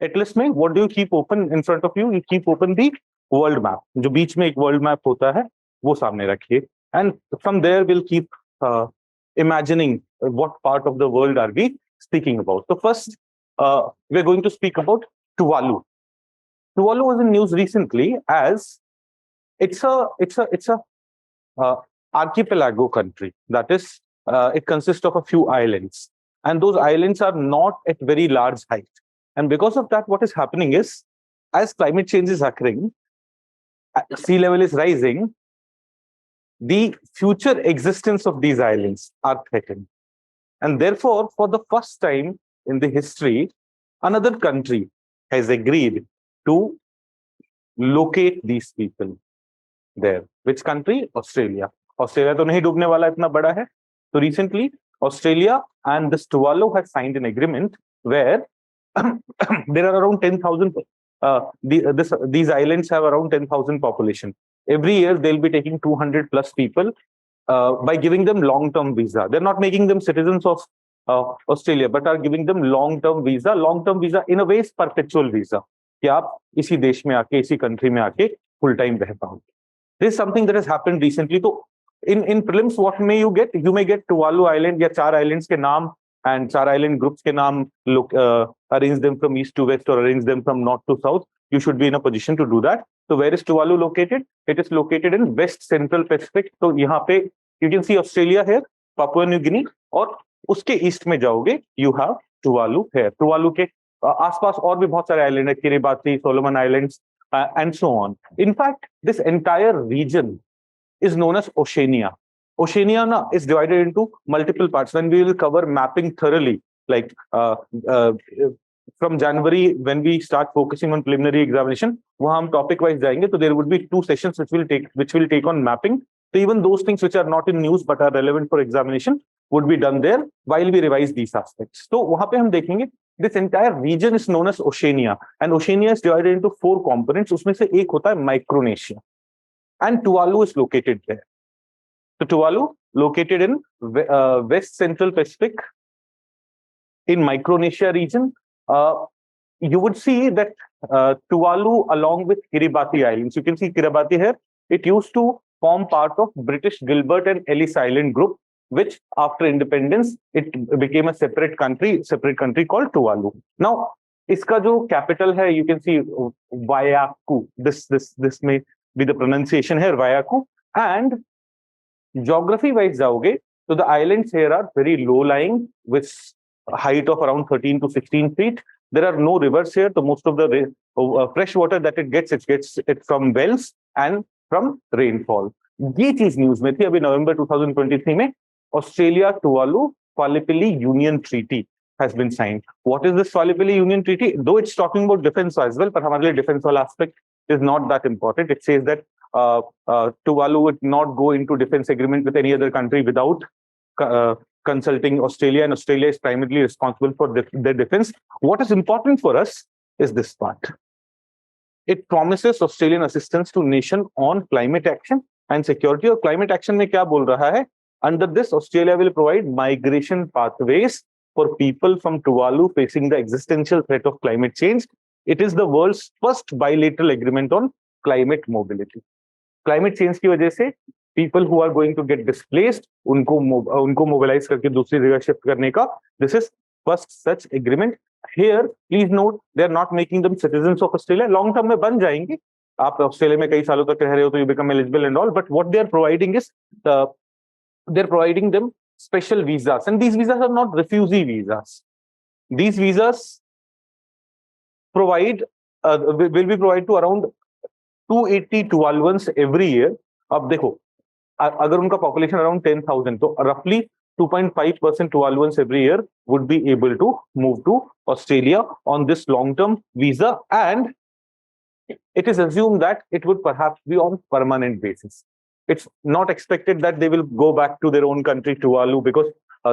Atlas में what do you keep open in front of you? You keep open the world map, जो बीच में एक world map होता है वो सामने रखिए, and from there will keep imagining what part of the world are we speaking about. तो first we are going to speak about Tuvalu. Tuvalu was in news recently as it's a archipelago country. That is, it consists of a few islands, and those islands are not at very large height. And because of that, what is happening is, as climate change is occurring, sea level is rising, the future existence of these islands are threatened. And therefore, for the first time in the history, another country has agreed to locate these people there. Which country? Australia. Australia तो नहीं डूबने वाला, इतना बड़ा है. So recently, Australia and this Tuvalu have signed an agreement where there are around 10,000. These islands have around 10,000 population. Every year they'll be taking 200 plus people by giving them long-term visa. They're not making them citizens of Australia, but are giving them long-term visa. Long-term visa in a way is perpetual visa. कि आप इसी देश में आके, इसी country में आके full time रह पाओगे. This is something that has happened recently. तो in prelims, what may you get? You may get Tuvalu Island या 4 islands के नाम and 4 island groups के नाम. Look, arrange them from east to west or arrange them from north to south. You should be in a position to do that. So where is Tuvalu located? It is located in West Central Pacific. तो यहाँ पे you can see Australia here, Papua New Guinea, और उसके east में जाओगे you have Tuvalu here. Tuvalu के आसपास और भी बहुत सारे आइलैंड है, Kiribati, Solomon islands, and so on. In fact, this entire region is known as Oceania. Oceania is divided into multiple parts. When we will cover mapping thoroughly, like from January, when we start focusing on preliminary examination, वहाँ हम topic wise जाएंगे. So there would be 2 sessions which will take on mapping. So even those things which are not in news but are relevant for examination would be done there while we revise these aspects. So वहाँ पे हम देखेंगे this entire region is known as Oceania, and Oceania is divided into 4 components. उसमें से एक होता है Micronesia, and Tuvalu is located there. So Tuvalu, located in West Central Pacific, in Micronesia region. You would see that Tuvalu, along with Kiribati Islands, you can see Kiribati here. It used to form part of British Gilbert and Ellice Island group, which after independence it became a separate country called Tuvalu. Now, iska jo capital hai, you can see Waiaku. This may be the pronunciation here, Waiaku. And geography wise jaoge, so the islands here are very low lying with height of around 13 to 16 feet. There are no rivers here, so most of the fresh water that it gets it from wells and from rainfall. ये चीज news में थी. अभी नवंबर 2023 में Australia Tuvalu Gallipoli Union Treaty has been signed. What is this Gallipoli Union Treaty? Though it's talking about defense as well, but हमारे लिए defense वाला aspect is not that important. It says that Tuvalu would not go into defense agreement with any other country without consulting Australia, and Australia is primarily responsible for their defense. What is important for us is this part. It promises Australian assistance to nation on climate action and security. और climate action में क्या बोल रहा है? Under this, Australia will provide migration pathways for people from Tuvalu facing the existential threat of climate change. It is the world's first bilateral agreement on climate mobility. Climate change की वजह से people who are going to get displaced, उनको mobilize करके दूसरी जगह shift करने का, this is first such agreement. Here, please note, they are not making them citizens of Australia. Long term में बन जाएंगे. आप ऑस्ट्रेलिया में कई सालों तक रह रहे हो तो you become eligible and all. But what they are providing is they're providing them special visas, and these visas are not refugee visas. These visas will be provided to around 280 Tuvaluans every year. अब देखो, अगर उनका population around 10,000, तो roughly 2.5% Tuvaluans every year would be able to move to Australia on this long-term visa, and it is assumed that it would perhaps be on permanent basis. It's not expected that they will go back to their own country, Tuvalu, because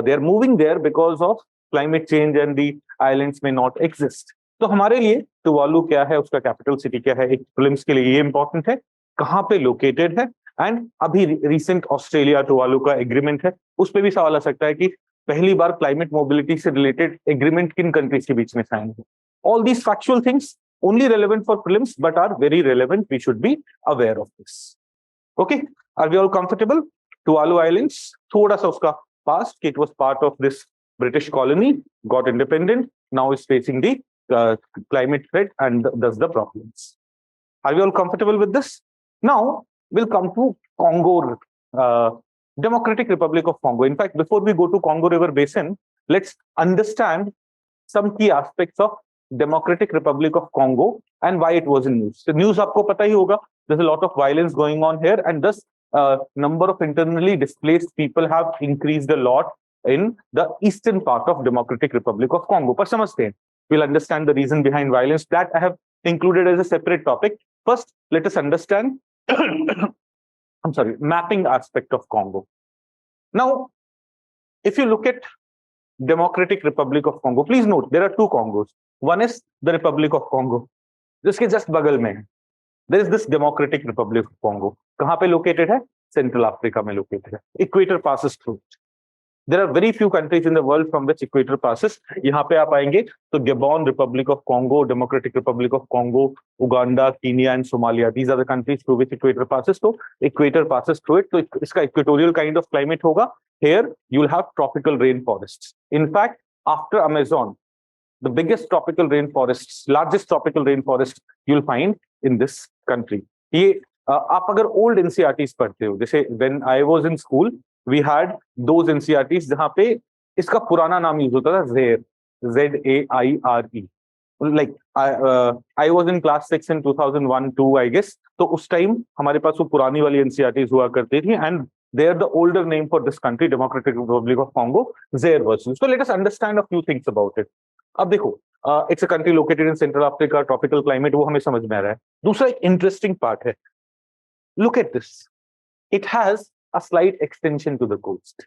they are moving there because of climate change and the islands may not exist. तो हमारे लिए Tuvalu क्या है, उसका capital city क्या है, एक prelims के लिए ये इंपॉर्टेंट है, कहाँ पे लोकेटेड है, एंड अभी रिसेंट ऑस्ट्रेलिया Tuvalu का एग्रीमेंट है. उस पर भी सवाल आ सकता है कि पहली बार क्लाइमेट मोबिलिटी से रिलेटेड एग्रीमेंट किन कंट्रीज के बीच में साइन है. All these factual things only relevant for prelims, but are very relevant. We should be aware of this. Okay, are we all comfortable? Tuvalu Islands, thoda sa uska past, it was part of this British colony, got independent, now is facing the climate threat and thus the problems. Are we all comfortable with this? Now we'll come to Congo, Democratic Republic of Congo. In fact, before we go to Congo River Basin, let's understand some key aspects of Democratic Republic of Congo and why it was in news. The news आपको पता ही होगा. There's a lot of violence going on here, and thus number of internally displaced people have increased a lot in the eastern part of Democratic Republic of Congo. पर समझते हैं. We'll understand the reason behind violence. That I have included as a separate topic. First, let us understand mapping aspect of Congo. Now, if you look at Democratic Republic of Congo, please note there are two Congos. One is the Republic of Congo, जिसके just बगल में है. There is this Democratic Republic of Congo. कहाँ पे located है? Central Africa में located है. Equator passes through it. There are very few countries in the world from which equator passes. यहाँ पे आप आएंगे तो Gabon, Republic of Congo, Democratic Republic of Congo, Uganda, Kenya and Somalia. These are the countries through which equator passes. So equator passes through it. So इसका equatorial kind of climate होगा. Here you will have tropical rainforests. In fact, after Amazon, the biggest tropical rainforests, largest tropical rainforest you'll find in this country. ये आप अगर old NCERTs पढ़ते हो, जैसे when I was in school, we had those NCERTs जहाँ पे इसका पुराना नाम यूज होता था ZAIRE, ZAIRE. Like I was in class 6 in 2001-2 I guess. तो उस टाइम हमारे पास वो पुरानी वाली NCERTs हुआ करती थी, and they are the older name for this country, Democratic Republic of Congo, ZAIRE was used. So let us understand a few things about it. अब देखो, it's a country located in Central Africa, tropical climate, वो हमें समझ में आ रहा है. दूसरा एक interesting part है. Look at this. It has a slight extension to the coast.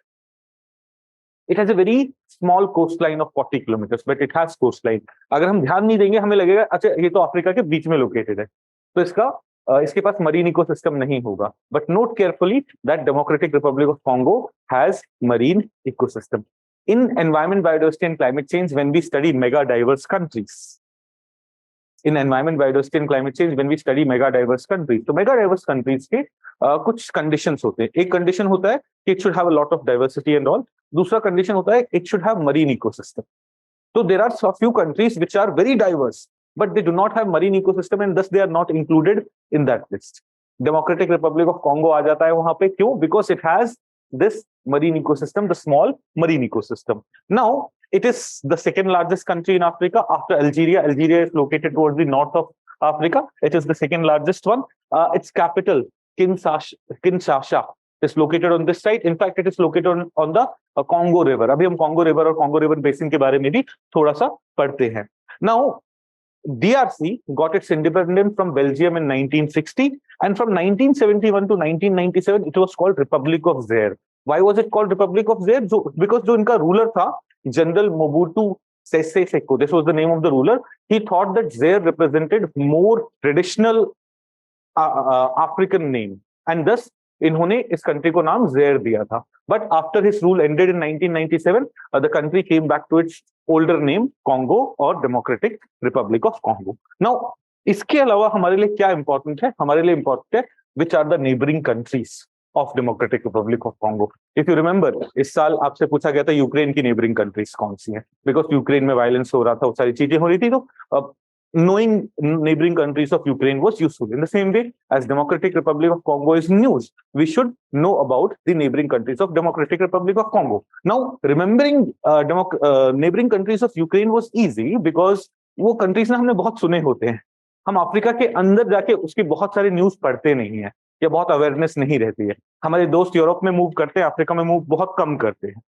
It has a very small coastline of 40 kilometers, but it has coastline. अगर हम ध्यान नहीं देंगे हमें लगेगा अच्छा ये तो अफ्रीका के बीच में लोकेटेड है, तो इसके पास मरीन इकोसिस्टम नहीं होगा. But note carefully that Democratic Republic of Congo has marine ecosystem. In environment, biodiversity and climate change, when we study mega diverse countries, in environment, biodiversity and climate change, when we study mega diverse countries, तो mega diverse countries के कुछ conditions होते हैं. एक condition होता है कि it should have a lot of diversity and all. दूसरा condition होता है it should have marine ecosystem. So there are a few countries which are very diverse, but they do not have marine ecosystem and thus they are not included in that list. Democratic Republic of Congo आ जाता है वहां पे. क्यों? Because it has this marine ecosystem, the small marine ecosystem. Now, it is the second largest country in Africa after Algeria. Algeria is located towards the north of Africa. It is the second largest one. Its capital, Kinshasa, is located on this side. In fact, it is located on the Congo River. अभी हम Congo River और Congo River Basin के बारे में भी थोड़ा सा पढ़ते हैं. Now, DRC got its independence from Belgium in 1960, and from 1971 to 1997 it was called Republic of Zaire. Why was it called Republic of Zaire? Because जो इनका ruler था, General Mobutu Sese Seko, this was the name of the ruler. He thought that Zaire represented more traditional African name, and thus इन्होंने इस country को नाम Zaire दिया था. But after his rule ended in 1997, the country came back to its older name, Congo or Democratic Republic of Congo. Now, इसके अलावा हमारे लिए क्या important है? हमारे लिए important है which are the neighboring countries of Democratic Republic of Congo. If you remember, इस साल आपसे पूछा गया था यूक्रेन की neighboring countries कौन सी हैं? Because यूक्रेन में violence हो रहा था, वो सारी चीजें हो रही थी, तो knowing neighboring countries of Ukraine was useful. In the same way as Democratic Republic of Congo is news, we should know about the neighboring countries of Democratic Republic of Congo. Now, remembering neighboring countries of Ukraine was easy because वो countries ना हमने बहुत सुने होते हैं. हम Africa के अंदर जाके उसकी बहुत सारी न्यूज पढ़ते नहीं है या बहुत अवेयरनेस नहीं रहती है. हमारे दोस्त यूरोप में मूव करते हैं, अफ्रीका में मूव बहुत कम करते हैं.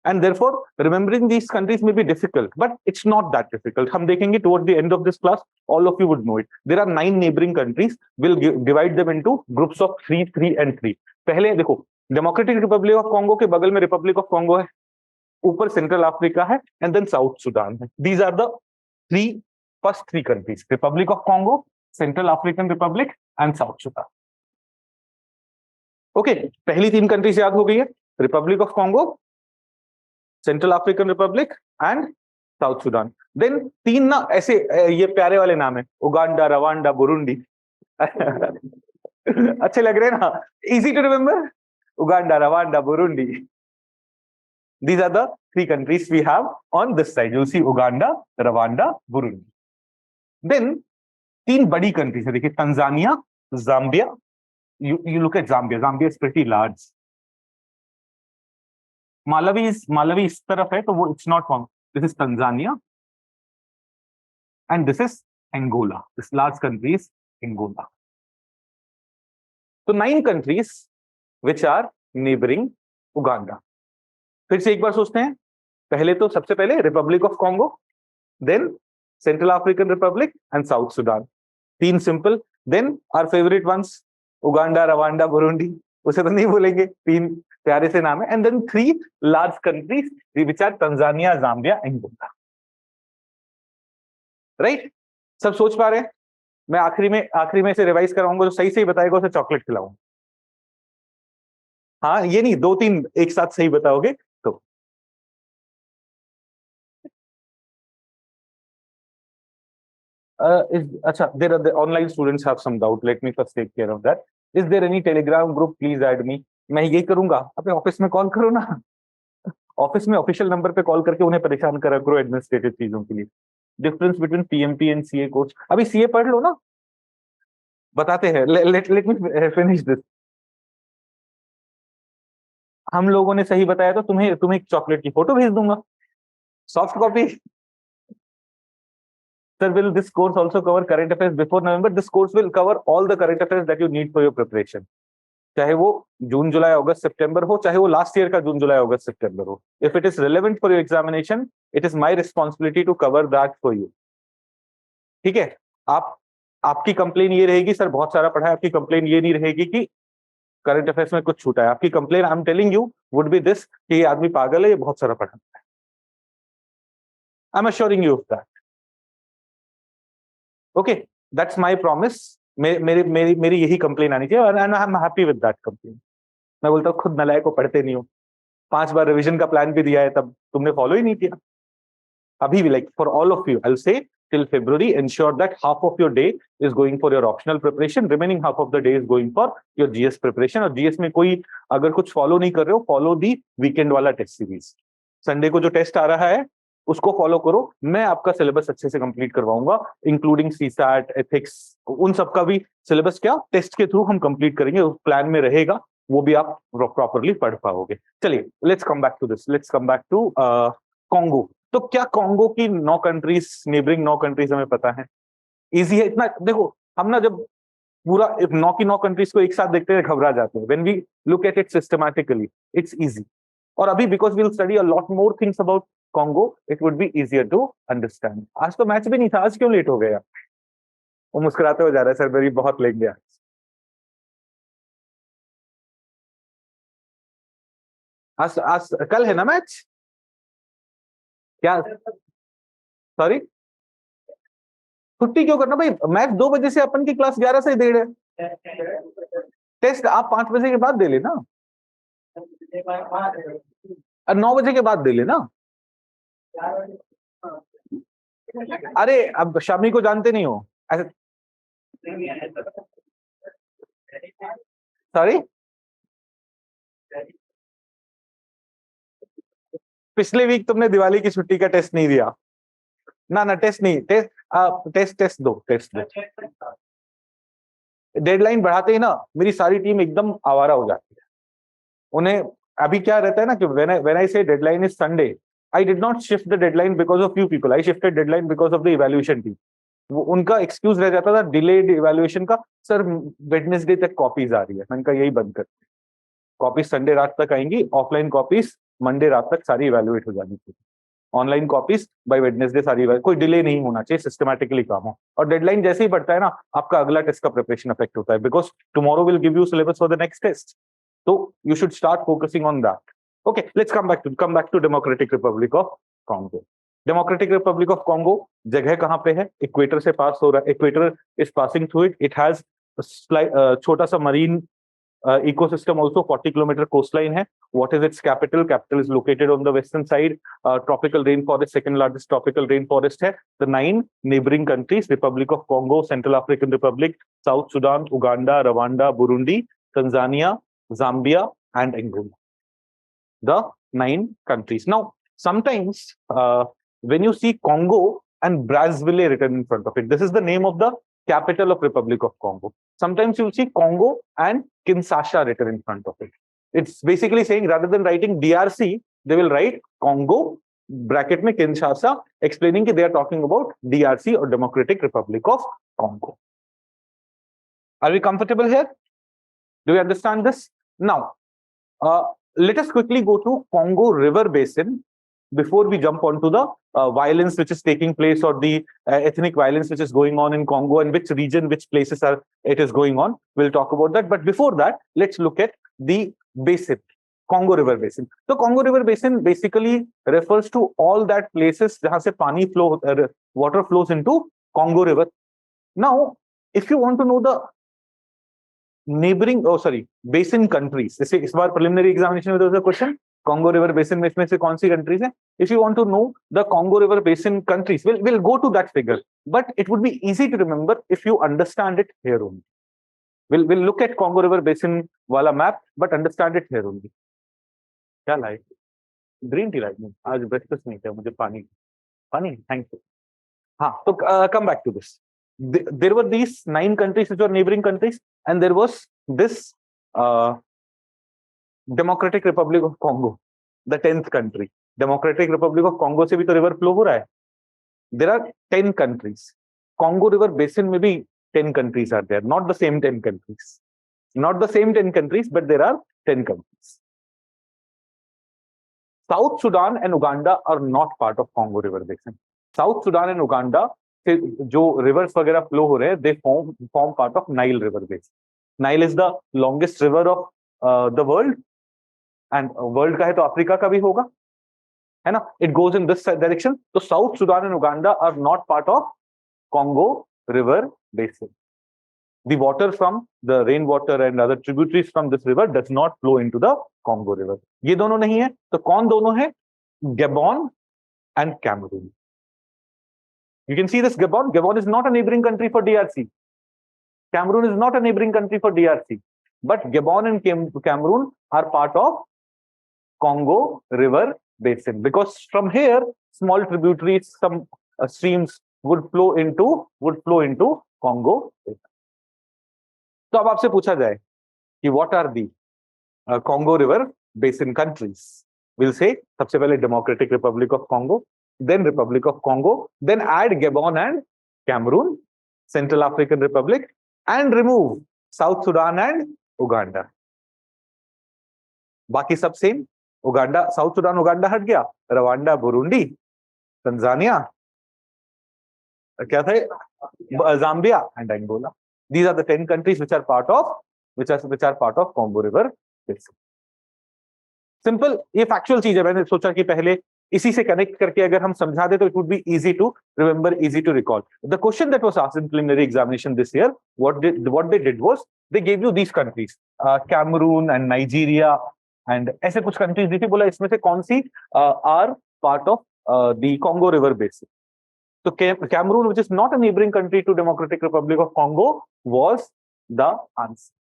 And therefore, remembering these countries may be difficult, but it's not that difficult. हम देखेंगे towards the end of this class, all of you would know it. There are 9 neighboring countries. We'll divide them into groups of 3, 3, and 3. पहले देखो, Democratic Republic of Congo के बगल में Republic of Congo है, ऊपर Central Africa है, and then South Sudan है. These are the first three countries: Republic of Congo, Central African Republic, and South Sudan. Okay, पहली 3 countries याद हो गई है, Republic of Congo, Central African Republic and South Sudan. Then तीन ना ऐसे ये प्यारे वाले नाम है, उगांडा, रवांडा, बुरुंडी। अच्छे लग रहे हैं ना, easy to remember, Uganda, Rwanda, Burundi. These are the three countries we have on this side. You'll see Uganda, Rwanda, Burundi. Then तीन बड़ी कंट्रीज है, देखिए, Tanzania, Zambia. You look at Zambia. Zambia is pretty large. Malawi इस तरफ है, तो वो it's not form. This is Tanzania and this is Angola. This large country is Angola. तो 9 countries which are neighbouring Uganda. फिर से एक बार सोचते हैं, पहले तो सबसे पहले Republic of Congo, then Central African Republic and South Sudan. 3 simple. Then our favourite ones, Uganda, Rwanda, Burundi, उसे तो नहीं भूलेंगे, 3 प्यारे से नाम है। And then 3 large countries which are Tanzania, Zambia, Angola. Right? सब सोच पा रहे हैं? मैं आखिरी में से रिवाइज कराऊंगा, जो सही सही बताएगा उसे चॉकलेट खिलाऊंगा। हाँ, ये नहीं, 2-3 एक साथ सही बताओगे तो। अच्छा, there are the online students have some doubt. Let me first take care of that. Is there any Telegram group? Please add me. मैं ये करूंगा, अपने ऑफिस में कॉल करो ना। ऑफिस में ऑफिशियल नंबर पे कॉल करके उन्हें परेशान करा करो एडमिनिस्ट्रेटिव चीजों के लिए। Difference between PMP and CA course, अभी सीए पढ़ लो ना, बताते हैं। Let me finish this. हम लोगों ने सही बताया तो तुम्हें एक चॉकलेट की फोटो भेज दूंगा, soft copy. Sir, will this course also cover current affairs before November? This course will cover all the current affairs that you need for your preparation. चाहे वो जून, जुलाई, अगस्त, सितंबर हो, चाहे वो लास्ट ईयर का जून, जुलाई, अगस्त, सितंबर हो। If it is relevant for your examination, it is my responsibility to cover that for you. ठीक है? आपकी कंप्लेन ये रहेगी, सर बहुत सारा पढ़ा है। आपकी कंप्लेन ये नहीं रहेगी कि करंट अफेयर्स में कुछ छूटा है। आपकी complain, I am telling you, would be this कि ये आदमी पागल है, ये बहुत सारा पढ़ा है। I am assuring you of that. Okay, that's my promise. मेरी यही कंप्लेन आनी चाहिए, और I am happy with that complain. मैं बोलता हूँ, खुद नलायक को पढ़ते नहीं हो, 5 बार रिवीजन का प्लान भी दिया है, तब तुमने फॉलो ही नहीं किया। अभी भी, like for all of you, I will say till February, ensure that half of your day is going for your optional preparation, remaining half of the day is going for your GS preparation. और GS में कोई अगर कुछ follow नहीं कर रहे हो, follow the weekend वाला टेस्ट सीरीज। संडे को जो टेस्ट आ रहा है उसको फॉलो करो। मैं आपका सिलेबस अच्छे से कंप्लीट करवाऊंगा, इंक्लूडिंग सीसैट, एथिक्स, उन सबका भी सिलेबस क्या टेस्ट के थ्रू हम कंप्लीट करेंगे, उस प्लान में रहेगा, वो भी आप प्रॉपरली पढ़ पाओगे। चलिए, let's come back to this, let's come back to Congo. तो क्या कॉन्गो की 9 कंट्रीज, नेबरिंग 9 कंट्रीज हमें पता है? इजी है इतना। देखो, हम ना जब पूरा 9 की 9 कंट्रीज को एक साथ देखते हैं घबरा जाते हैं। When we look at it systematically, it's easy. और अभी because we will study a lot more things about Congo, it would be easier to understand. आज तो मैच भी नहीं था, आज क्यों लेट हो गया? वो मुस्कुराते हुए जा रहा है, सर मेरी बहुत लेंगे आज कल है ना मैच? क्या? सॉरी, छुट्टी क्यों करना भाई? मैच 2 बजे से, अपन की क्लास 11 से 1:30 है। टेस्ट आप 5 बजे के बाद दे लेना, 9 बजे के बाद दे लेना। अरे अब शामी को जानते नहीं हो ऐसे। सॉरी, पिछले वीक तुमने दिवाली की छुट्टी का टेस्ट नहीं दिया ना? टेस्ट नहीं, टेस्ट दो। डेडलाइन बढ़ाते ही ना मेरी सारी टीम एकदम आवारा हो जाती है। उन्हें अभी क्या रहता है ना कि when I say deadline is Sunday, I did not shift the deadline because of few people. I shifted deadline because of the evaluation team. वो उनका एक्सक्यूज रह जाता था डिलेड इवैल्यूएशन का। सर वेडनेसडे तक कॉपीज आ रही है। मैंने कहा यही बंद कर, कॉपीज संडे रात तक आएंगी, ऑफलाइन कॉपीज मंडे रात तक सारी इवैल्यूएट हो जानी चाहिए, ऑनलाइन कॉपीज बाय वेडनेसडे सारी। कोई डिले नहीं होना चाहिए, सिस्टमैटिकली काम हो। और डेडलाइन जैसे ही बढ़ता है ना, आपका अगला टेस्ट का प्रिपरेशन अफेक्ट होता है, because tomorrow will give you syllabus for the next test, तो you should start focusing on that. Okay, let's come back to Democratic Republic of Congo. Democratic Republic of Congo जगह कहाँ पे है? Equator से पास हो रहा है, equator is passing through it. It has छोटा सा marine ecosystem also 40-kilometer coastline hai. What is its capital? Capital is located on the western side. Tropical rainforest, second largest tropical rainforest hai. The 9 neighboring countries: Republic of Congo, Central African Republic, South Sudan, Uganda, Rwanda, Burundi, Tanzania, Zambia, and Angola. The 9 countries. Now, sometimes when you see Congo and Brazzaville written in front of it, this is the name of the capital of Republic of Congo. Sometimes you'll see Congo and Kinshasa written in front of it. It's basically saying rather than writing DRC, they will write Congo, bracket mein Kinshasa, explaining that they are talking about DRC or Democratic Republic of Congo. Are we comfortable here? Do we understand this? Now, let us quickly go to Congo River Basin before we jump onto the violence which is taking place, or the ethnic violence which is going on in Congo, and which region, which places it is going on. We'll talk about that. But before that, let's look at the basin, Congo River Basin. So Congo River Basin basically refers to all that places jahan se pani flow, water flows into Congo River. Now, if you want to know the basin countries, जैसे इस बार preliminary examination में there was a question, Congo River Basin में इसमें से कौन सी countries हैं? If you want to know the Congo River Basin countries, we'll go to that figure, but it would be easy to remember if you understand it here only. We'll look at Congo River Basin वाला map, but understand it here only. क्या लाए? Green tea लाए? आज breakfast नहीं किया, मुझे पानी, thank you. हाँ, तो come back to this. There were these 9 countries which were neighboring countries, and there was this Democratic Republic of Congo, the 10th country. Democratic Republic of Congo से भी तो river flow हो रहा है. There are 10 countries. Congo River Basin में भी 10 countries are there. Not the same 10 countries. Not the same 10 countries, but there are 10 countries. South Sudan and Uganda are not part of Congo River Basin. South Sudan and Uganda से जो rivers वगैरह flow हो रहे हैं, they form part of Nile River Basin. Nile is the longest river of the world, and world का है तो Africa का भी होगा, है ना? It goes in this direction. So South Sudan and Uganda are not part of Congo River Basin. The water from the rainwater and other tributaries from this river does not flow into the Congo River. ये दोनों नहीं है, तो कौन दोनों है? Gabon and Cameroon. You can see this Gabon. Gabon is not a neighboring country for DRC. Cameroon is not a neighboring country for DRC. But Gabon and Cameroon are part of Congo River Basin, because from here small tributaries, some streams would flow into Congo Basin. तो अब आपसे पूछा जाए कि what are the Congo River Basin countries? We'll say सबसे पहले Democratic Republic of Congo, then Republic of Congo, then add Gabon and Cameroon, Central African Republic, and remove South Sudan and Uganda. बाकी सब same. Uganda, South Sudan, Uganda हट गया. Rwanda, Burundi, Tanzania, क्या था? Zambia and Angola. These are the 10 countries which are part of Congo River Basin. Simple, ये factual चीज है. मैंने सोचा कि पहले इसी से कनेक्ट करके अगर हम समझा दे तो it would be easy to remember, easy to recall. The question that was asked in preliminary examination this year, what they did was they gave you these countries, Cameroon and Nigeria, and ऐसे कुछ countries दी थी. बोला इसमें से कौन सी are part of the Congo River Basin. So Cameroon, which is not a neighboring country to Democratic Republic of Congo, was the answer.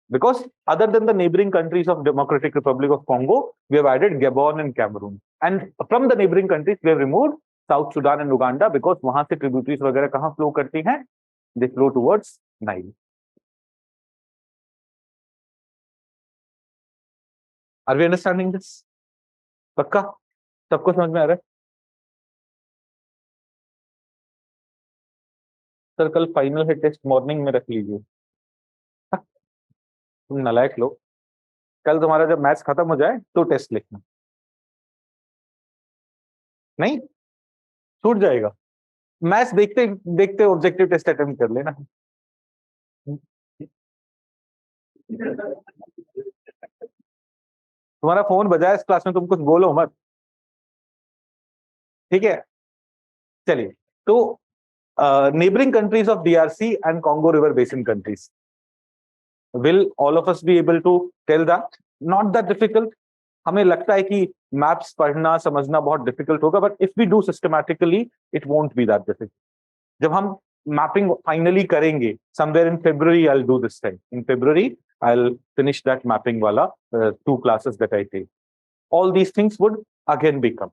Because other than the neighboring countries of Democratic Republic of Congo, we have added Gabon and Cameroon. And from the neighboring countries, we have removed South Sudan and Uganda, because वहां से tributaries वगैरह कहाँ flow करती हैं? They flow towards Nile. Are we understanding this? पक्का? सबको समझ में आ रहा है? सर कल फाइनल है, टेस्ट मॉर्निंग में रख लीजिए. तुम नालायक लोग. कल तुम्हारा जब मैथ्स खत्म हो जाए तो टेस्ट लिखना. नहीं छूट जाएगा. मैथ्स देखते देखते ऑब्जेक्टिव टेस्ट अटेम्प्ट कर लेना. तुम्हारा फोन बजाए इस क्लास में, तुम कुछ बोलो मत, ठीक है? चलिए, तो neighboring countries of DRC and Congo River Basin countries. Will all of us be able to tell that? Not that difficult. हमें लगता है कि मैप्स पढ़ना समझना बहुत डिफिकल्ट होगा, but if we do systematically it won't be that difficult. जब हम मैपिंग फाइनली करेंगे somewhere in February, I'll do this time. In February, I'll finish that mapping wala 2 classes that I take. All these things would again become.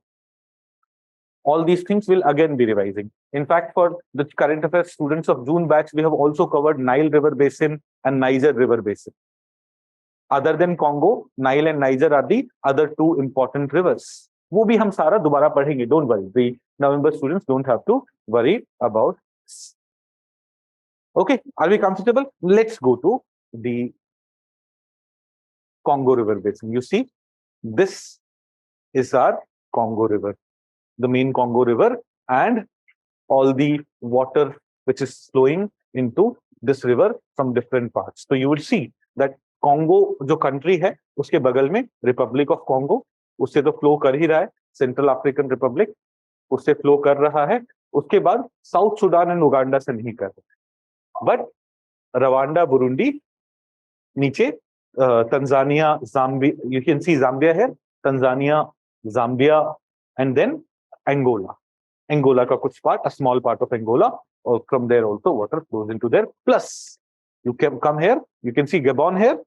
All these things will again be revising. In fact, for the current affairs students of June batch, we have also covered Nile River Basin and Niger River Basin. Other than Congo, Nile and Niger are the other 2 important rivers. वो भी हम सारा दोबारा पढ़ेंगे. Don't worry. The November students don't have to worry about this. Okay, are we comfortable? Let's go to the Congo River Basin. You see, this is our Congo River, the main Congo River, and all the water which is flowing into this river from different parts. So you will see that Congo जो country है उसके बगल में Republic of Congo, उससे तो flow कर ही रहा है. Central African Republic उससे flow कर रहा है. उसके बाद South Sudan and Uganda से नहीं कर रहा. But Rwanda, Burundi, नीचे Tanzania, Zambia, you can see Zambia here, Tanzania, Zambia, and then Angola. Angola ka kuch part, a small part of Angola, or from there also water flows into there. Plus, you can come here, you can see Gabon here,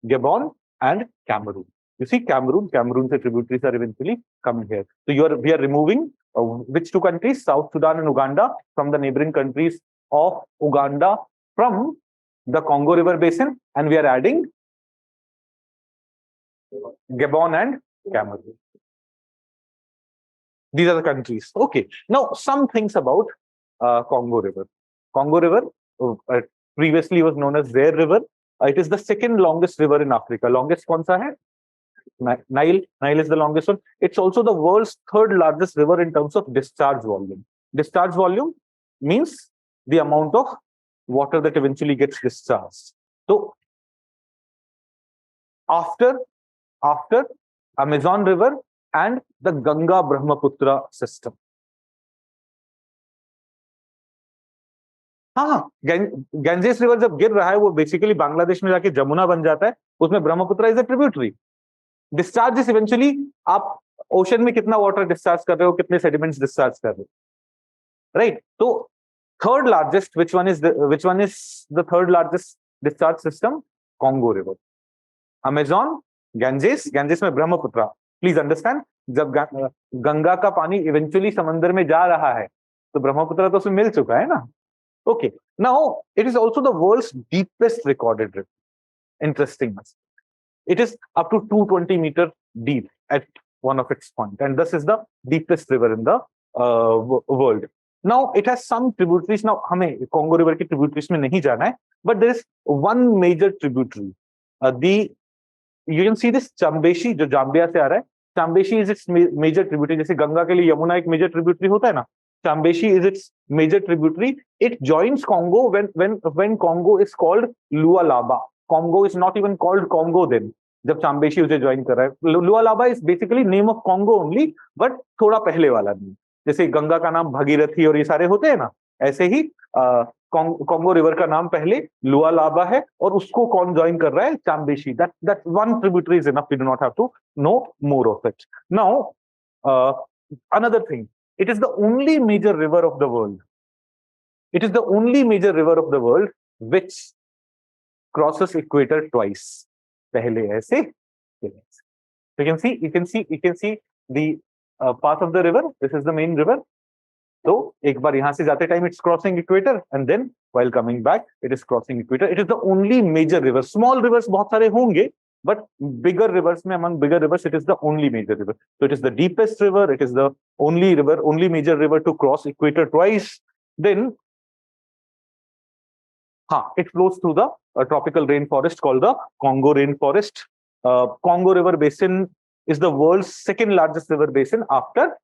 Gabon and Cameroon. You see Cameroon's tributaries are eventually coming here. So we are removing which 2 countries, South Sudan and Uganda, from the neighboring countries of Uganda from the Congo River Basin, and we are adding Gabon and Cameroon. These are the countries. Okay. Now, some things about Congo River. Congo River previously was known as Zaire River. It is the 2nd longest river in Africa. Longest kaun sa hai? Nile. Nile is the longest one. It's also the world's 3rd largest river in terms of discharge volume. Discharge volume means the amount of water that eventually gets discharged. So, after Amazon River and the Ganga Brahmaputra system. हाँ, Ganges river जब गिर रहा है वो basically Bangladesh में जाके जमुना बन जाता है. उसमें Brahmaputra is a tributary. Discharge eventually आप ओशन में कितना वाटर डिस्चार्ज कर रहे हो, कितने सेडिमेंट्स डिस्चार्ज कर रहे हो, राइट? तो third largest, which one is the 3rd largest discharge system? Congo River. Amazon, Ganges में ब्रह्मपुत्र. Please understand, जब गंगा का पानी इवेंचुअली समंदर में जा रहा है तो ब्रह्मपुत्र तो उसमें मिल चुका है ना. Okay, now it is also the world's deepest recorded river. Interesting. It is up to 220 meters deep at one of its points, and this is the deepest river in the world. Now it has some tributaries. Now हमें Congo River की tributaries में नहीं जाना है, but there is one major tributary. You can see this Chambeshi जो Zambia से आ रहा है. Chambeshi is its major tributary. जैसे गंगा के लिए यमुना एक major tributary होता है ना. Chambeshi is its major tributary. It joins Congo when Congo is called Lualaba. Congo is not even called Congo then. जब Chambeshi उसे join कर रहा है. Lualaba is basically name of Congo only, but थोड़ा पहले वाला नहीं. जैसे गंगा का नाम भागीरथी और ये सारे होते हैं ना, ऐसे ही Congo रिवर का नाम पहले लुआलाबा है और उसको कौन ज्वाइन कर रहा है? चाम्बेशी. That one tributary is enough. We do not have to know more of it. Now, another thing. It is the only major river of the world. It is the only major river of the world which crosses equator twice. पहले ऐसे. You can see the path of the river. This is the main river. So, एक बार यहाँ से जाते time it's crossing equator, and then while coming back it is crossing equator. It is the only major river. Small rivers बहुत सारे होंगे, but bigger rivers में, among bigger rivers, it is the only major river. So it is the deepest river. It is the only river, only major river to cross equator twice. Then, it flows through the tropical rainforest called the Congo rainforest. Congo River Basin is the world's 2nd largest river basin after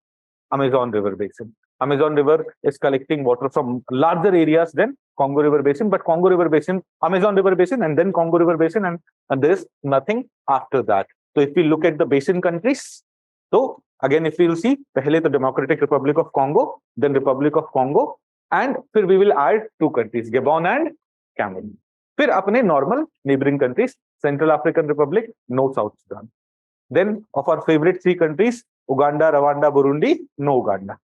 Amazon River Basin. Amazon River is collecting water from larger areas than Congo River Basin, but Congo River Basin, Amazon River Basin, and then Congo River Basin, and there is nothing after that. So if we look at the basin countries, so again, if we will see, पहले the Democratic Republic of Congo, then Republic of Congo, and फिर we will add 2 countries, Gabon and Cameroon. फिर अपने normal neighbouring countries, Central African Republic, no South Sudan. Then of our favourite 3 countries, Uganda, Rwanda, Burundi, no Uganda.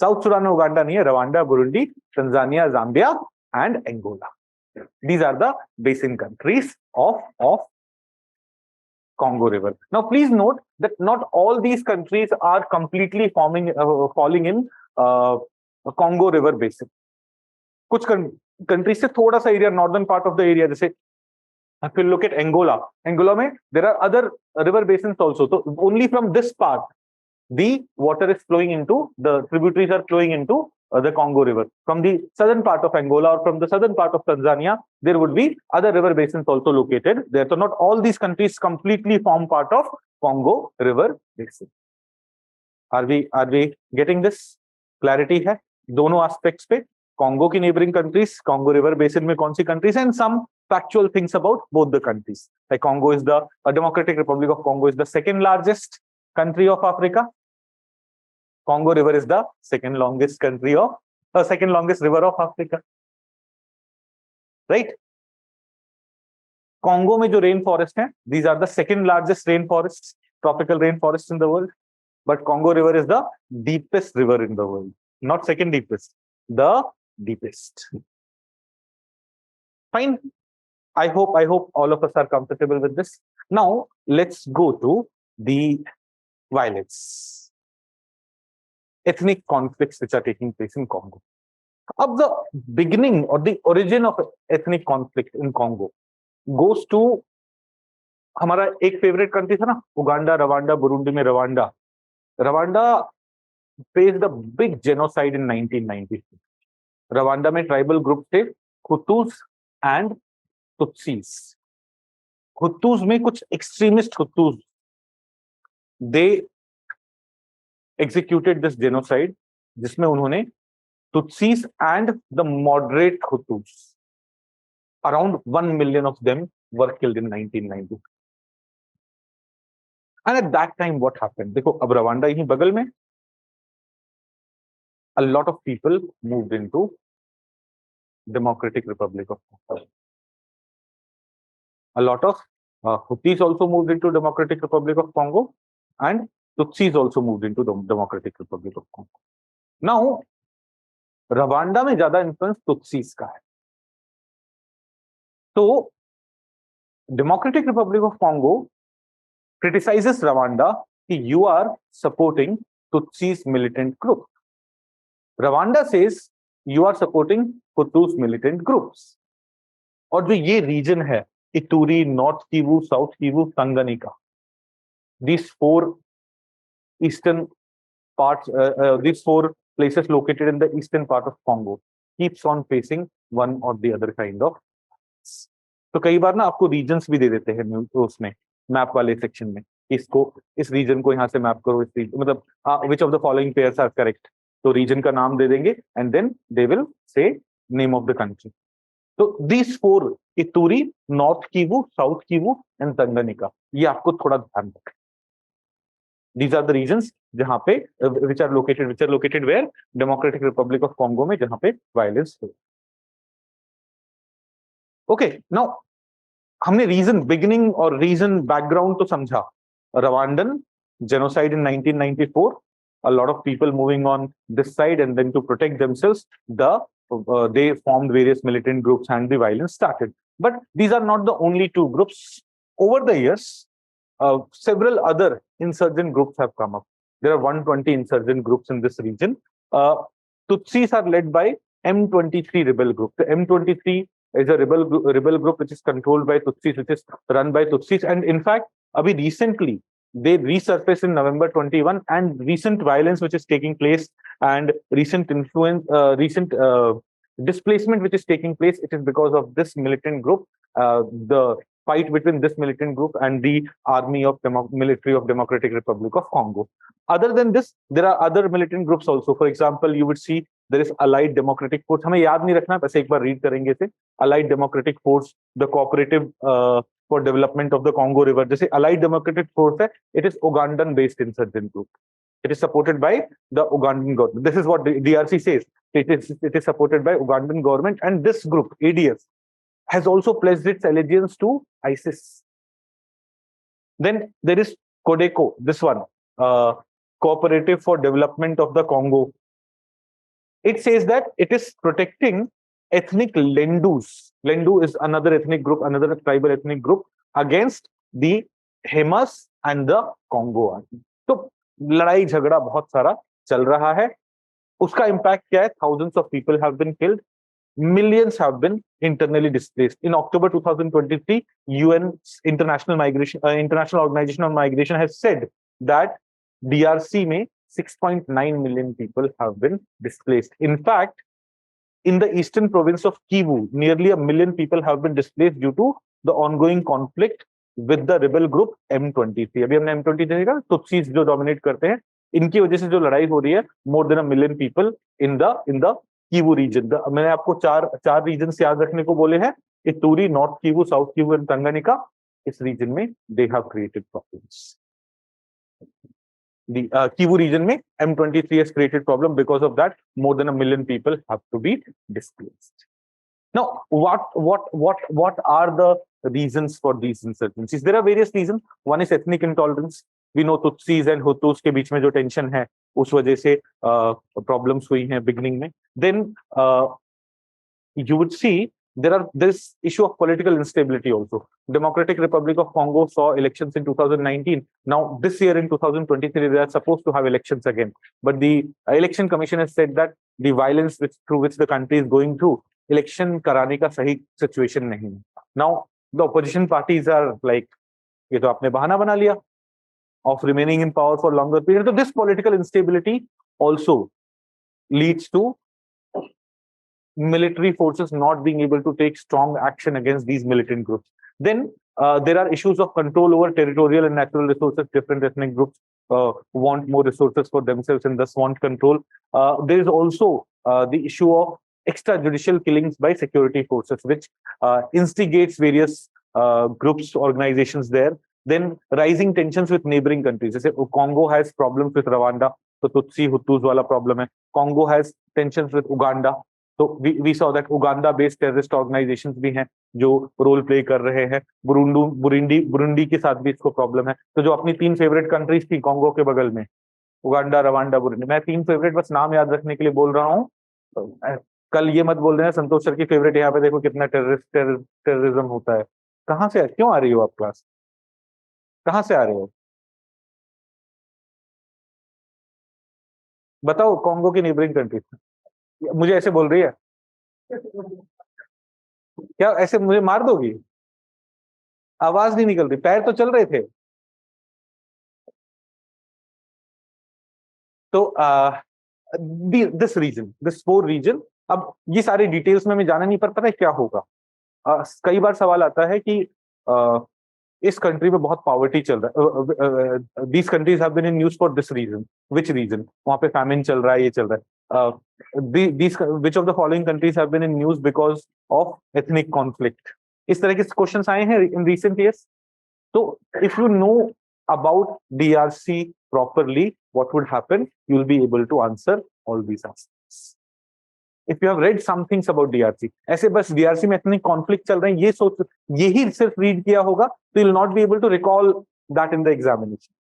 South Sudan में Uganda नहीं है, Rwanda, Burundi, Tanzania, Zambia and Angola. These are the basin countries of Congo River. Now, please note that not all these countries are completely falling in Congo River basin. कुछ countries से थोड़ा सा area, northern part of the area, जैसे if you look at Angola, Angola में there are other river basins also. So only from this part, the water is flowing into, the tributaries are flowing into the Congo River. From the southern part of Angola or from the southern part of Tanzania, there would be other river basins also located there. So not all these countries completely form part of Congo River basin. Are we getting this? Clarity है दोनों aspects पे. Congo की neighboring countries, Congo River basin में कौन सी countries, and some factual things about both the countries. Like Congo is the Democratic Republic of Congo is the second largest country of Africa. Congo River is the second longest river of Africa. Right? Congo में जो rain forest हैं, these are the second largest rainforests, tropical rainforests in the world. But Congo River is the deepest river in the world. Not second deepest, the deepest. Fine. I hope all of us are comfortable with this. Now, let's go to the violence. Ethnic conflicts which are taking place in Congo. अब the beginning or the origin of ethnic conflict in Congo goes to हमारा एक favourite country था ना, Uganda, Rwanda, Burundi में Rwanda faced a big genocide in 1996. Rwanda में tribal group थे हुतूस and तुत्सीस. हुतूस में कुछ extremist हुतूस, they executed this genocide, जिसमें उन्होंने Tutsis and the moderate Hutus, around 1 million of them were killed in 1990. And at that time, what happened? देखो अब Rwanda यहीं बगल में, a lot of people moved into Democratic Republic of Congo. A lot of Hutus also moved into Democratic Republic of Congo, and Tutsis also moved into the Democratic Republic of Congo. Now, Rwanda में ज्यादा influence तुत्सीस का है. तो democratic Republic of Congo criticizes Rwanda कि you are supporting Tutsis militant group. Rwanda says you are supporting Hutus militant groups. और जो ये region है, Ituri, North Kivu, South Kivu, Tanganyika, these four eastern parts, these four places located in the eastern part of Congo keeps on facing one or the other kind of. तो कई बार ना आपको regions भी दे देते हैं उसमें map वाले section में, इसको इस रीजन को यहाँ से मैप करो, इस रीजन मतलब which of the following pairs are correct, तो रीजन का नाम दे देंगे and then they will say name of the country. तो these four, Ituri, North Kivu, South Kivu and Tanganyika, ये आपको थोड़ा ध्यान रखना. These are the regions जहां पे which are located where Democratic Republic of Congo में जहां पे violence हो. Okay, now हमने रीजन बिगिनिंग और रीजन बैकग्राउंड तो समझा. Rwandan genocide in 1994, a lot of people moving on this side, and then to protect themselves, they formed various militant groups and the violence started. But these are not the only two groups. Over the years, several other insurgent groups have come up. There are 120 insurgent groups in this region. Tutsis are led by M23 rebel group. The M23 is a rebel group which is controlled by Tutsis, which is run by Tutsis. And in fact, abhi recently, they resurfaced in November 21, and recent violence which is taking place and recent displacement which is taking place, it is because of this militant group, the fight between this militant group and the military of Democratic Republic of Congo. Other than this, there are other militant groups also. For example, you would see there is Allied Democratic Force. हमें याद नहीं रखना, बस एक बार read करेंगे इसे. Allied Democratic Force, the Cooperative for Development of the Congo River. जैसे Allied Democratic Force है, it is Ugandan-based insurgent group. It is supported by the Ugandan government. This is what the DRC says. It is supported by Ugandan government, and this group, ADF, has also pledged its allegiance to ISIS. Then there is Codeco, this one, Cooperative for Development of the Congo. It says that it is protecting ethnic Lendus. Lendu is another ethnic group, another tribal ethnic group, against the Hemas and the Congo army. तो लड़ाई झगड़ा बहुत सारा चल रहा है. उसका impact क्या है? Thousands of people have been killed. Millions have been internally displaced. In October 2023, UN International Organization on Migration has said that DRC में 6.9 million people have been displaced. In fact, in the eastern province of Kivu, nearly 1 million people have been displaced due to the ongoing conflict with the rebel group M23. अभी हमने M23 देखा, Tutsis जो dominate करते हैं, इनकी वजह से जो लड़ाई हो रही है, more than 1 million people in the Kivu region. मैंने आपको चार regions याद रखने को बोले हैं, Ituri, North Kivu, South Kivu and Tanganyika. इस region में they have created problems. The Kivu region में M23 has created problem. Because of that, more than 1 million people have to be displaced. Now, what are the reasons for these insurgencies? There are various reasons. One is ethnic intolerance. We know Tutsis and Hutus के बीच में जो tension है, उस वजह से problems हुई हैं beginning में. Then you would see there's issue of political instability also. Democratic Republic of Congo saw elections in 2019. Now this year in 2023 they are supposed to have elections again, but the election commission has said that the violence through which the country is going through, election कराने का सही situation नहीं है. Now the opposition parties are like, ये तो आपने बहाना बना लिया of remaining in power for longer period. So this political instability also leads to military forces not being able to take strong action against these militant groups. Then there are issues of control over territorial and natural resources. Different ethnic groups want more resources for themselves and thus want control. There is also the issue of extrajudicial killings by security forces, which instigates various groups, organizations there. Then rising tensions with neighboring countries. Jैसे Congo has problems with Rwanda, so Tutsi Hutus वाला problem है. Congo has tensions with Uganda. So we saw that Uganda-based terrorist organizations भी हैं जो role play कर रहे हैं. Burundi के साथ भी इसको प्रॉब्लम है. तो जो अपनी 3 फेवरेट कंट्रीज थी कॉन्गो के बगल में, उगांडा, रवांडा, बुरुंडी, मैं 3 फेवरेट बस नाम याद रखने के लिए बोल रहा हूँ. कल ये मत बोल देना संतोष सर की फेवरेट यहाँ पे देखो कितना टेररिज्म होता है. कहाँ से क्यों आ रही हो आप क्लास? कहाँ से आ रहे हो? बताओ. कॉन्गो की नेबरिंग कंट्री मुझे ऐसे बोल रही है क्या? ऐसे मुझे मार दोगी? आवाज नहीं निकल रही, पैर तो चल रहे थे. तो दिस रीजन, दिस 4 रीजन. अब ये सारे डिटेल्स में मैं जाना नहीं, पर पता है क्या होगा. कई बार सवाल आता है कि इस कंट्री में बहुत पॉवर्टी चल रहा है. These countries have been in news for this region. Which region? वहां पे फैमिन चल रहा है, ये चल रहा है. Which of the following countries have been in news because of ethnic conflict? इस तरह के क्वेश्चंस आए हैं इन रिसेंट ईयर्स. तो if you know about DRC properly, what would happen? You'll be able to answer all these aspects. If you have read some things about DRC, ऐसे बस DRC में इतने conflict चल रहे हैं, ये सोच, यही सिर्फ read किया होगा, तो you'll not be able to recall that in the examination.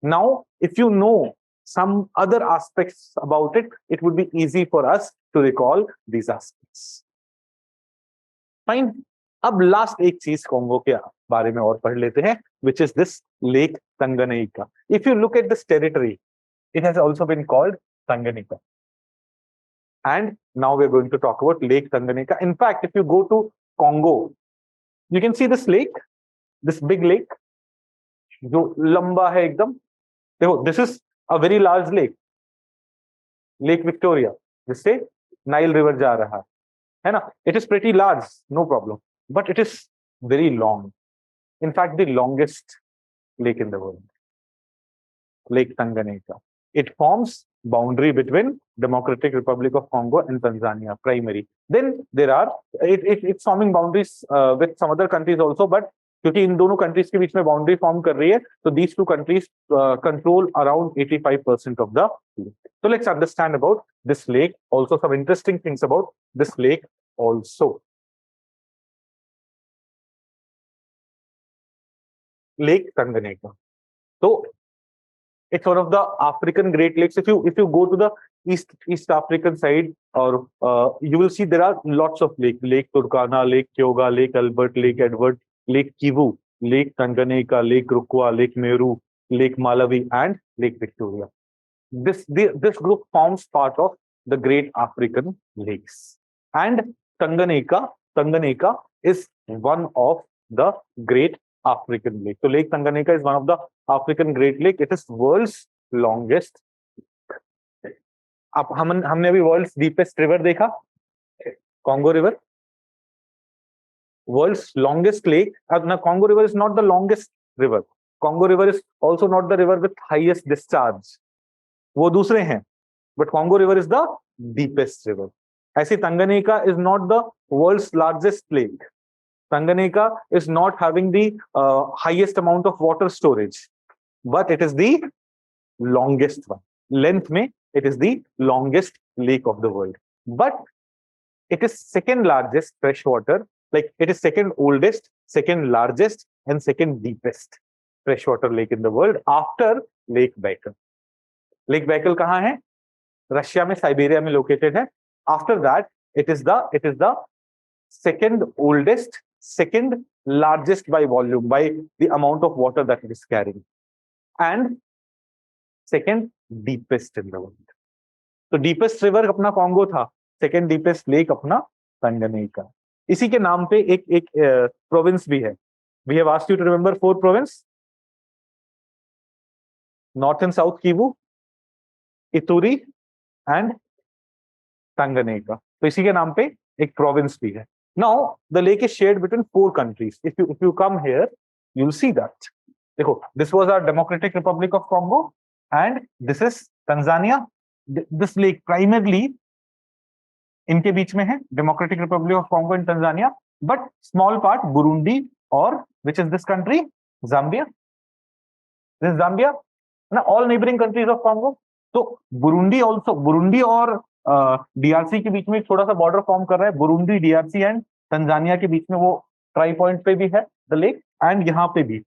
Now, if you know some other aspects about it, it would be easy for us to recall these aspects. Fine. अब last एक चीज Congo के बारे में और पढ़ लेते हैं, which is this Lake Tanganyika. If you look at this territory, it has also been called Tanganyika. And now we're going to talk about Lake Tanganyika. In fact, if you go to Congo, you can see this lake, this big lake, जो लंबा है एकदम. देखो, this is a very large lake, Lake Victoria, जिससे Nile river जा रहा है ना. It is pretty large, no problem. But it is very long. In fact, the longest lake in the world, Lake Tanganyika. It forms boundary between Democratic Republic of Congo and Tanzania, primary. Then there are, it's forming boundaries with some other countries also, but क्योंकि इन दोनों countries के बीच में boundary form कर रही है, so these 2 countries control around 85% of the lake. So let's understand about this lake. Also some interesting things about this lake also. Lake Tanganyika. So it's one of the African Great Lakes. If you go to the East African side, or you will see there are lots of lakes: Lake Turkana, Lake 𝐂𝐭𝐿, Lake Albert, Lake Edward, Lake Kivu, Lake Tanganyika, Lake Rukwa, Lake Meru, Lake Malawi, and Lake Victoria. This group forms part of the Great African Lakes, and Tanganyika is one of the Great African Lake. So Lake Tanganyika is one of the African Great Lake. It is world's longest. अब हमने अभी world's deepest river देखा, Congo River. World's longest lake. Now Congo River is not the longest river. Congo River is also not the river with highest discharge. वो दूसरे हैं. But Congo River is the deepest river. ऐसे Tanganyika is not the world's largest lake. Tanganyika is not having the highest amount of water storage, but it is the longest one. Length में it is the longest lake of the world. But it is second largest freshwater, like it is second oldest, second largest, and second deepest freshwater lake in the world after Lake Baikal. Lake Baikal कहाँ है? Russia में, Siberia में located है. After that, it is the second oldest, second largest by volume, by the amount of water that it is carrying, and second deepest in the world. तो deepest river अपना Congo था, second deepest lake अपना तंगनेका. इसी के नाम पे एक province भी है. We have asked you to remember 4 province: North and South Kivu, Ituri, and Tanganyika. तो इसी के नाम पे एक प्रोविंस भी है. Now the lake is shared between 4 countries. If you come here, you'll see that. देखो, this was our Democratic Republic of Congo, and this is Tanzania. This lake primarily इनके बीच में है, Democratic Republic of Congo and Tanzania, but small part Burundi, or which is this country? Zambia. This is Zambia. Now all neighboring countries of Congo. तो Burundi और DRC के बीच में थोड़ा सा border form कर रहा है. बुरुंडी, डीआरसी एंड तंजानिया के बीच में वो ट्राई पॉइंट पे भी है द लेक, एंड यहाँ पे भी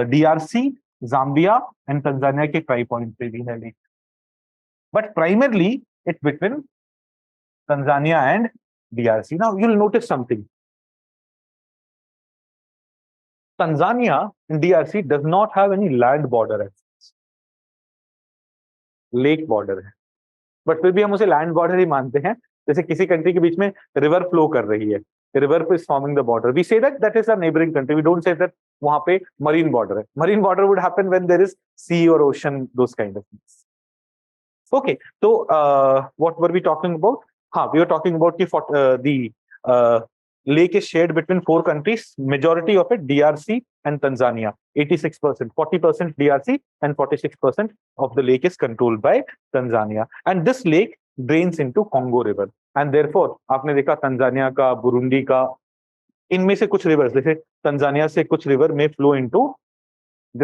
डीआरसी, जाम्बिया एंड तंजानिया के ट्राई पॉइंट पे भी है lake. But primarily it's between Tanzania and DRC. Now you will notice something. Tanzania and DRC does not have any land border as such. Lake border है, but फिर भी हम उसे land border ही मानते हैं. जैसे किसी कंट्री के बीच में रिवर फ्लो कर रही है, river is forming the border, we say that is a neighbouring country. We don't say that वहां पे मरीन बॉर्डर है. Marine border would happen when there is sea और ocean, those kind of things. Okay, तो what were we talking about? हाँ, we are talking about कि the lake is shared between 4 countries, majority of it DRC and Tanzania. 86%, 40% DRC, and 46% of the lake is controlled by Tanzania. And this lake drains into Congo River. And therefore, आपने देखा Tanzania का, Burundi का, इनमें से कुछ reverse, जैसे Tanzania से कुछ रिवर में flow into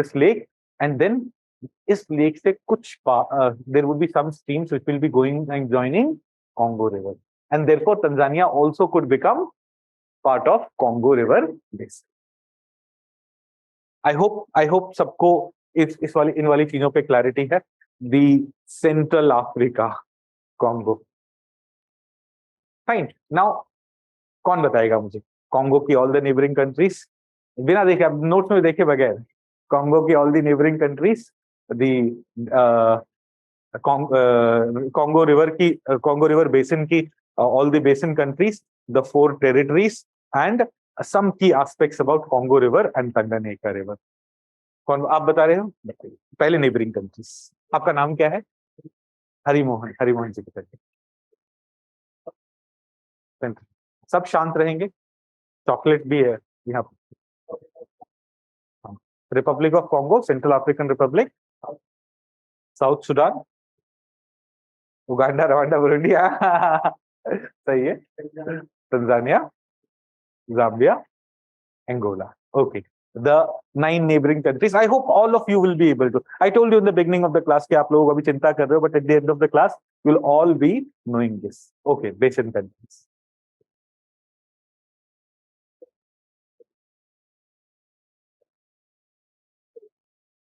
this lake, and then इस लेक से कुछ there would be some streams which will be going and joining Congo River. And therefore, Tanzania also could become part of Congo River basin. I hope सबको इन वाली चीजों पे clarity है. The Central Africa, Congo. Fine. Now, कौन बताएगा मुझे Congo की all the neighboring countries? बिना देखे, अब नोट्स में देखे बगैर, Congo की all the neighboring countries, the Congo River basin की all the basin countries, the 4 territories, and some key aspects about Congo River and Tanganyika River. कौन आप बता रहे हो? पहले नेबरिंग कंट्रीज. आपका नाम क्या है? हरिमोहन जी बताइए. सब शांत रहेंगे. चॉकलेट भी है यहाँ पर. Republic of Congo, central African Republic, south Sudan, Uganda, Rwanda, Burundi, सही है, Tanzania, Zambia, Angola. Okay, the 9 neighboring countries. I hope all of you will be able to. I told you in the beginning of the class कि आप लोग अभी चिंता कर रहे हो, but at the end of the class, you'll all be knowing this. Okay, basin countries.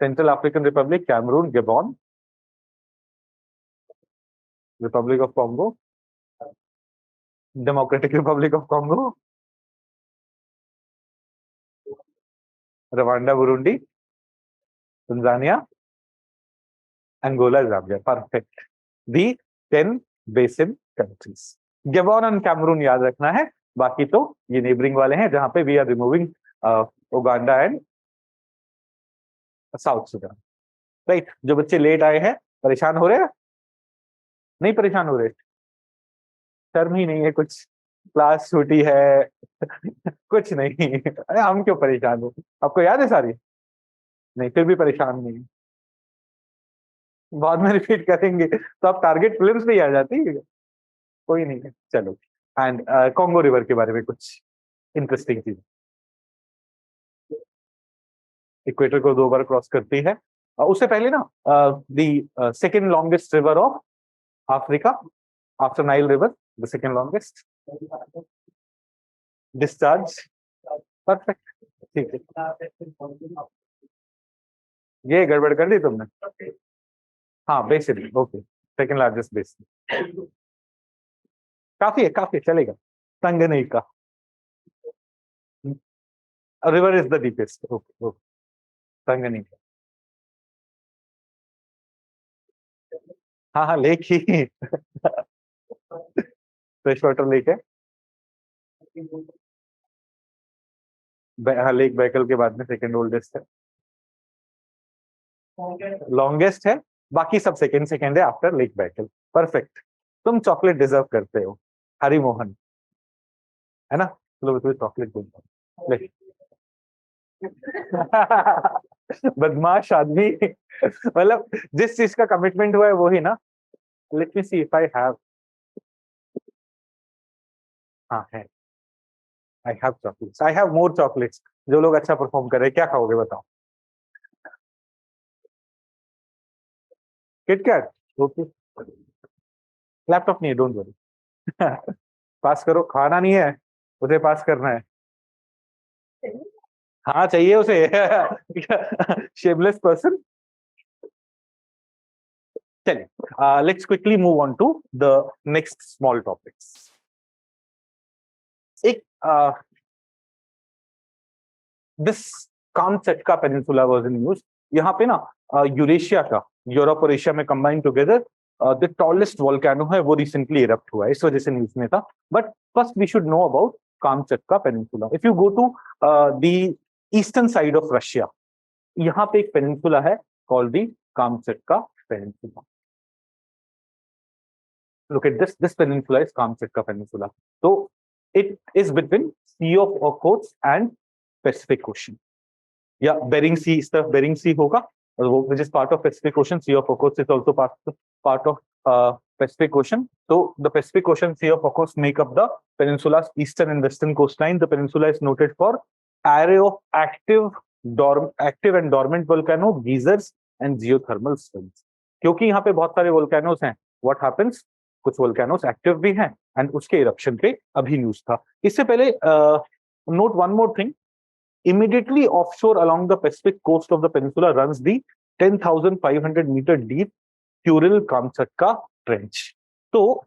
Central African Republic, Cameroon, Gabon, Republic of Congo, Democratic Republic of Congo, Rwanda, Burundi, Tanzania, Angola, Zambia. Perfect. The 10 basin countries. Gabon and Cameroon याद रखना है, बाकी तो ये neighbouring वाले हैं जहां पे we are removing Uganda and South Sudan. Right. जो बच्चे लेट आए हैं परेशान हो रहे हैं? नहीं परेशान हो रहे? शर्म ही नहीं है कुछ? क्लास छुट्टी है कुछ नहीं। अरे हम क्यों परेशान हो? आपको याद है सारी? नहीं फिर भी परेशान नहीं? बाद में रिपीट करेंगे तो आप टारगेट फिल्म्स पे ही आ जाती है। कोई नहीं है, चलो। एंड कॉन्गो रिवर के बारे में कुछ इंटरेस्टिंग चीज। इक्वेटर को 2 बार क्रॉस करती है। उससे पहले ना the second longest river of Africa after Nile river, the second longest. Discharge. Perfect. ठीक है, ये गड़बड़ कर दी तुमने। हाँ basin, okay, second largest basin. काफी है चलेगा। Tanganyika river is the deepest. Okay okay, Tanganyika. हाँ हाँ, लेक ही फ्रेश वाटर लेक है। हाँ, लेक बैकल के बाद में सेकंड ओल्डेस्ट है, लॉन्गेस्ट है। बाकी सब सेकंड सेकंड है आफ्टर लेक बैकल। परफेक्ट। तुम चॉकलेट डिजर्व करते हो, हरी मोहन, है ना? चलो तुम्हें चॉकलेट दूंगा। बदमाश आदमी। मतलब जिस चीज का कमिटमेंट हुआ है वो ही ना। Let me see if I have. हाँ है, I have chocolates, I have more chocolates. जो लोग अच्छा परफॉर्म कर रहे हैं, क्या खाओगे बताओ? किटकैट। ओके, लैपटॉप नहीं है, डोंट वरी। पास करो, खाना नहीं है उसे, पास करना है। हाँ चाहिए उसे। Shameless person. चलिए, let's quickly move on to the next small topics. एक this Kamchatka peninsula was in news. यहाँ पे ना यूरेशिया का, यूरोप और एशिया में combine together the tallest volcano है, वो रिसेंटली इरप्ट हुआ है, इस वजह से न्यूज में था। But first we should know about Kamchatka peninsula. If you go to the eastern side of Russia, यहाँ पे एक पेनिनसुला है called the Kamchatka peninsula. Look at this. This peninsula is Kamchatka Peninsula. So it is between Sea of Okhotsk and Pacific Ocean. Yeah, Bering Sea, इस तरफ Bering Sea होगा, which is part of Pacific Ocean. Sea of Okhotsk is also part of Pacific Ocean. So the Pacific Ocean, Sea of Okhotsk make up the peninsula's eastern and western coastline. The peninsula is noted for array of active and dormant volcano, geysers and geothermal springs. क्योंकि यहाँ पे बहुत सारे volcanoes हैं, what happens? कुछ volcanoes active भी हैं and उसके इरप्शन पे अभी न्यूज था। इससे पहले note one more thing, immediately offshore along the Pacific coast of the peninsula runs the 10,500 metre deep Kuril Kamchatka trench. तो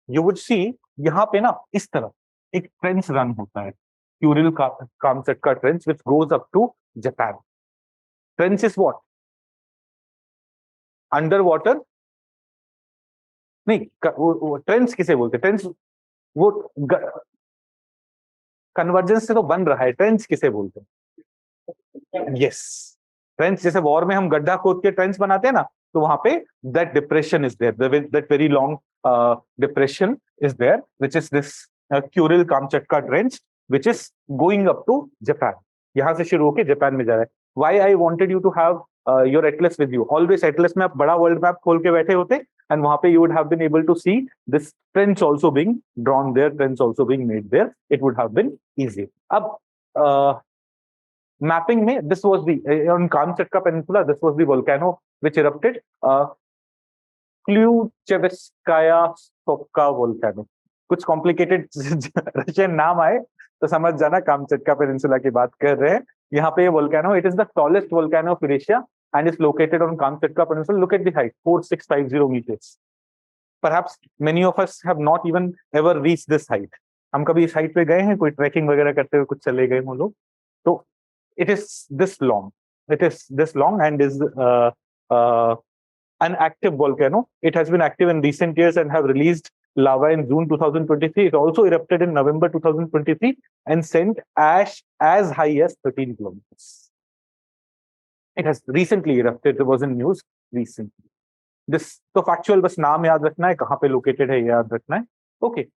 यू वुड सी यहाँ पे ना इस तरफ एक ट्रेंच रन होता है, Kuril Kamchatka trench, which goes up to Japan. Trench is what? Under water नहीं, ट्रेंच किसे बोलते? ट्रेंच वो कन्वर्जेंस से तो बन रहा है, ट्रेंच किसे बोलते हैं? यस, ट्रेंच जैसे वॉर में हम गड्ढा खोद के ट्रेंच बनाते हैं ना, तो वहां पे that depression is there, that very long depression is there, which is this Kuril Kamchatka trench, which is going up to Japan. यहां से शुरू होकर जापान में जा रहा है। Why I wanted you to have your atlas with you. Always atlas में आप बड़ा वर्ल्ड मैप खोल के बैठे होते, and वहां पे you would have been able to see this trench also being drawn there, trench also being made there. It would have been easy. अब mapping में this was the on Kamchatka Peninsula, this was the volcano which erupted, 𝐂𝐤𝐧𝐧𝐞𝐭 volcano. कुछ complicated Russian नाम आए तो समझ जाना Kamchatka peninsula की बात कर रहे हैं। यहाँ पे ये volcano, it is the tallest volcano of Eurasia and is located on Kamchatka Peninsula. Look at the height, 4650 meters. Perhaps many of us have not even ever reached this height. हम कभी इस height पे गए हैं, कोई trekking वगैरह करते हुए कुछ चले गए हों लोग? तो it is this long. It is this long and is an active volcano. It has been active in recent years and have released lava in June 2023. It also erupted in November 2023 and sent ash as high as 13 kilometers. It has recently erupted. It was in news recently. This तो factual बस नाम याद रखना है, कहाँ पे located है याद रखना है. Okay.